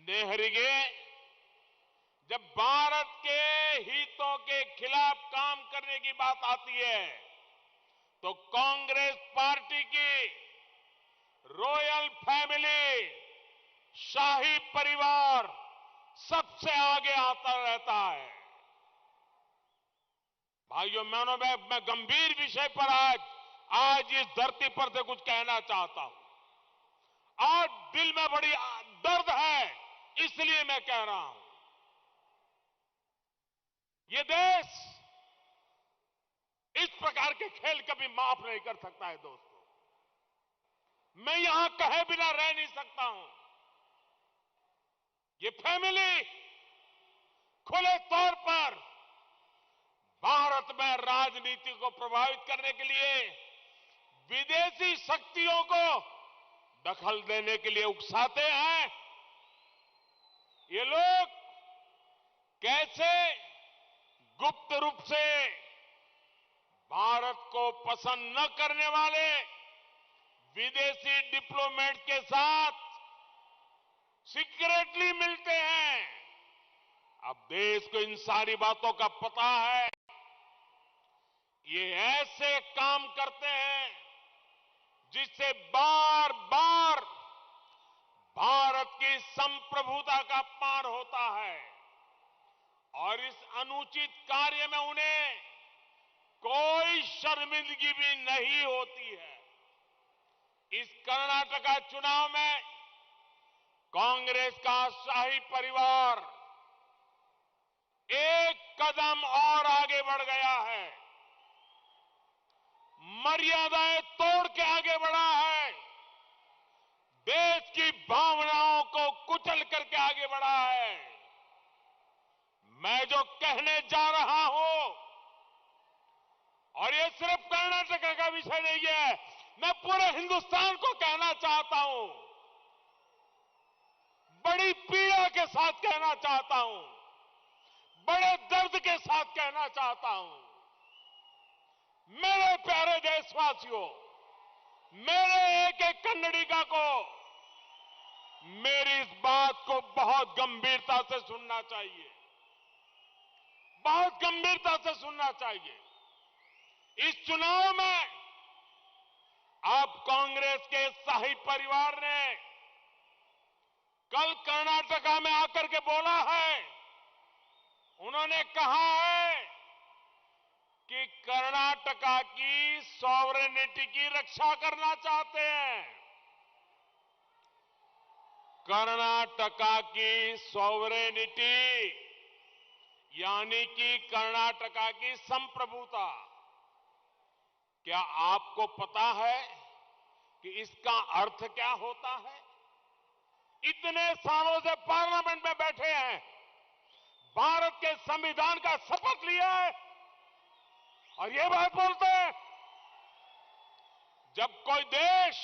नेहरिगे जब भारत के हितों के खिलाफ काम करने की बात आती है तो कांग्रेस पार्टी की रॉयल फैमिली, शाही परिवार सबसे आगे आता रहता है। भाइयों बहनों, मैं गंभीर विषय पर आज इस धरती पर से कुछ कहना चाहता हूं। आज दिल में बड़ी दर्द है, इसलिए मैं कह रहा हूं। ये देश इस प्रकार के खेल कभी माफ नहीं कर सकता है दोस्तों। मैं यहां कहे बिना रह नहीं सकता हूं। ये फैमिली खुले तौर पर भारत में राजनीति को प्रभावित करने के लिए विदेशी शक्तियों को दखल देने के लिए उकसाते हैं। ये लोग कैसे गुप्त रूप से भारत को पसंद न करने वाले विदेशी डिप्लोमेट के साथ सीक्रेटली मिलते हैं। अब देश को इन सारी बातों का पता है। ये ऐसे काम करते हैं जिससे बार बार भारत की संप्रभुता का अपमान होता है और इस अनुचित कार्य में उन्हें कोई शर्मिंदगी भी नहीं होती है। इस कर्नाटका चुनाव में कांग्रेस का शाही परिवार एक कदम और आगे बढ़ गया है, मर्यादाएं तोड़ के आगे बढ़ा है, देश की भावनाओं को कुचल करके आगे बढ़ा है। मैं जो कहने जा रहा हूं, और ये सिर्फ कर्नाटक का विषय नहीं है, मैं पूरे हिंदुस्तान को कहना चाहता हूं, बड़ी पीड़ा के साथ कहना चाहता हूं, बड़े दर्द के साथ कहना चाहता हूं। मेरे प्यारे देशवासियों, मेरे एक एक कन्नडिगा को मेरी इस बात को बहुत गंभीरता से सुनना चाहिए, बहुत गंभीरता से सुनना चाहिए। इस चुनाव में अब कांग्रेस के शाही परिवार ने कल कर्नाटका में आकर के बोला है, उन्होंने कहा है कि कर्नाटका की सॉवरेनिटी की रक्षा करना चाहते हैं। कर्नाटका की सॉवरेनिटी यानी कि कर्नाटका की संप्रभुता। क्या आपको पता है कि इसका अर्थ क्या होता है? इतने सालों से पार्लियामेंट में बैठे हैं, भारत के संविधान का शपथ लिया है और ये बात बोलते हैं। जब कोई देश,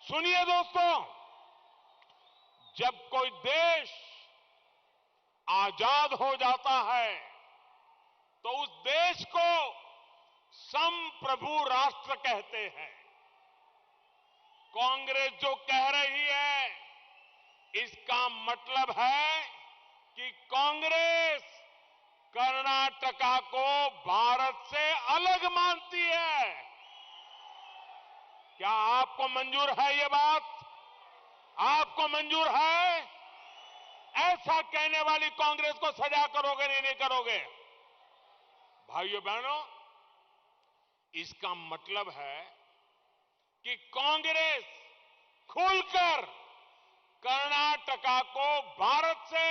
सुनिए दोस्तों, जब कोई देश आजाद हो जाता है तो उस देश को संप्रभु राष्ट्र कहते हैं। कांग्रेस जो कह रही है, इसका मतलब है कि कांग्रेस कर्नाटका को भारत से अलग मानती है। क्या आपको मंजूर है ये बात? आपको मंजूर है? ऐसा कहने वाली कांग्रेस को सजा करोगे नहीं करोगे? भाइयों बहनों, इसका मतलब है कि कांग्रेस खुलकर कर्नाटका को भारत से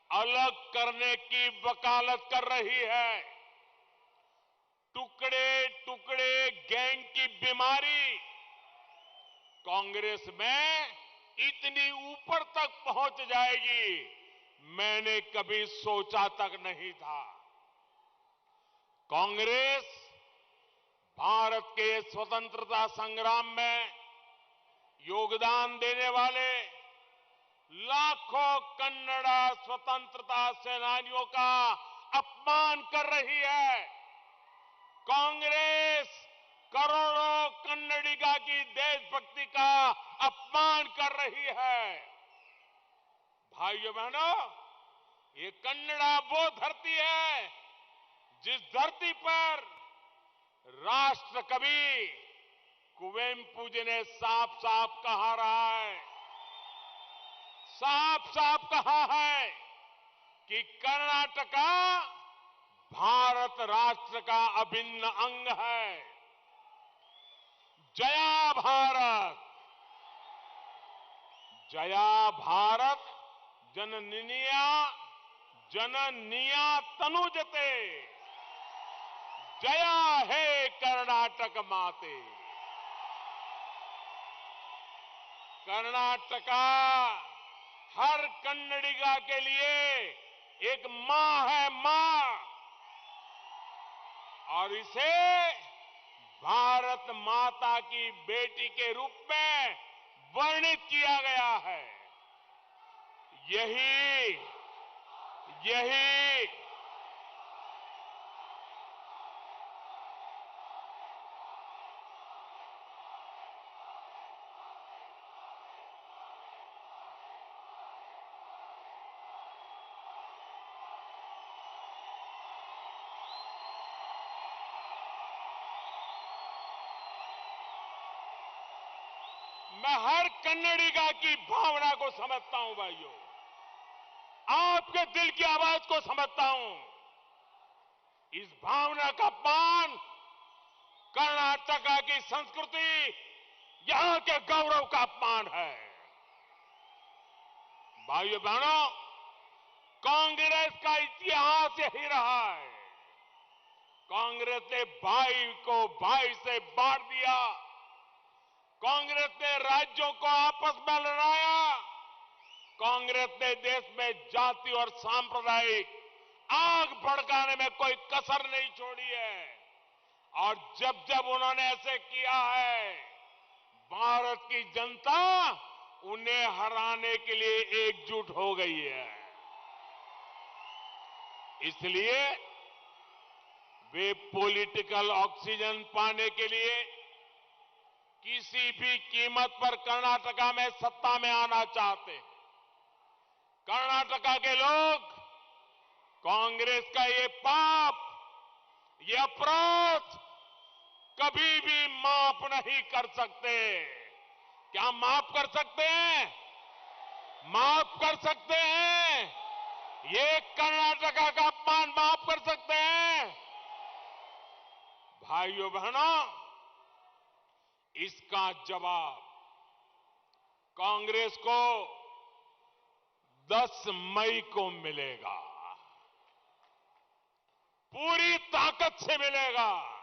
अलग करने की वकालत कर रही है। टुकड़े टुकड़े गैंग की बीमारी कांग्रेस में इतनी ऊपर तक पहुंच जाएगी, मैंने कभी सोचा तक नहीं था। कांग्रेस भारत के स्वतंत्रता संग्राम में योगदान देने वाले लाखों कन्नड़ा स्वतंत्रता सेनानियों का अपमान कर रही है। कांग्रेस करोड़ों कन्नडिगा की देशभक्ति का अपमान कर रही है। भाइयों बहनों, ये कन्नड़ा वो धरती है जिस धरती पर राष्ट्र कवि कुवेंपु जी ने साफ साफ कहा रहा है, साफ साफ कहा है कि कर्नाटका भारत राष्ट्र का अभिन्न अंग है। जया भारत, जया भारत जननिया तनुजते, जया हे कर्नाटक माते। कर्नाटका हर कन्नडिगा के लिए एक मां है, मां, और इसे भारत माता की बेटी के रूप में वर्णित किया गया है। यही मैं हर कन्नडिगा की भावना को समझता हूं भाइयों, आपके दिल की आवाज को समझता हूं। इस भावना का अपमान कर्नाटका की संस्कृति, यहां के गौरव का अपमान है। भाइयों बहनों, कांग्रेस का इतिहास यही रहा है। कांग्रेस ने भाई को भाई से बांट दिया, कांग्रेस ने राज्यों को आपस में लड़ाया, कांग्रेस ने देश में जाति और सांप्रदायिक आग भड़काने में कोई कसर नहीं छोड़ी है। और जब जब उन्होंने ऐसे किया है, भारत की जनता उन्हें हराने के लिए एकजुट हो गई है। इसलिए वे पॉलिटिकल ऑक्सीजन पाने के लिए किसी भी कीमत पर कर्नाटका में सत्ता में आना चाहते हैं। कर्नाटका के लोग कांग्रेस का ये पाप, ये अपराध कभी भी माफ नहीं कर सकते। क्या माफ कर सकते हैं? माफ कर सकते हैं? ये कर्नाटका का अपमान माफ कर सकते हैं? भाइयों बहनों, इसका जवाब कांग्रेस को 10 मई को मिलेगा, पूरी ताकत से मिलेगा।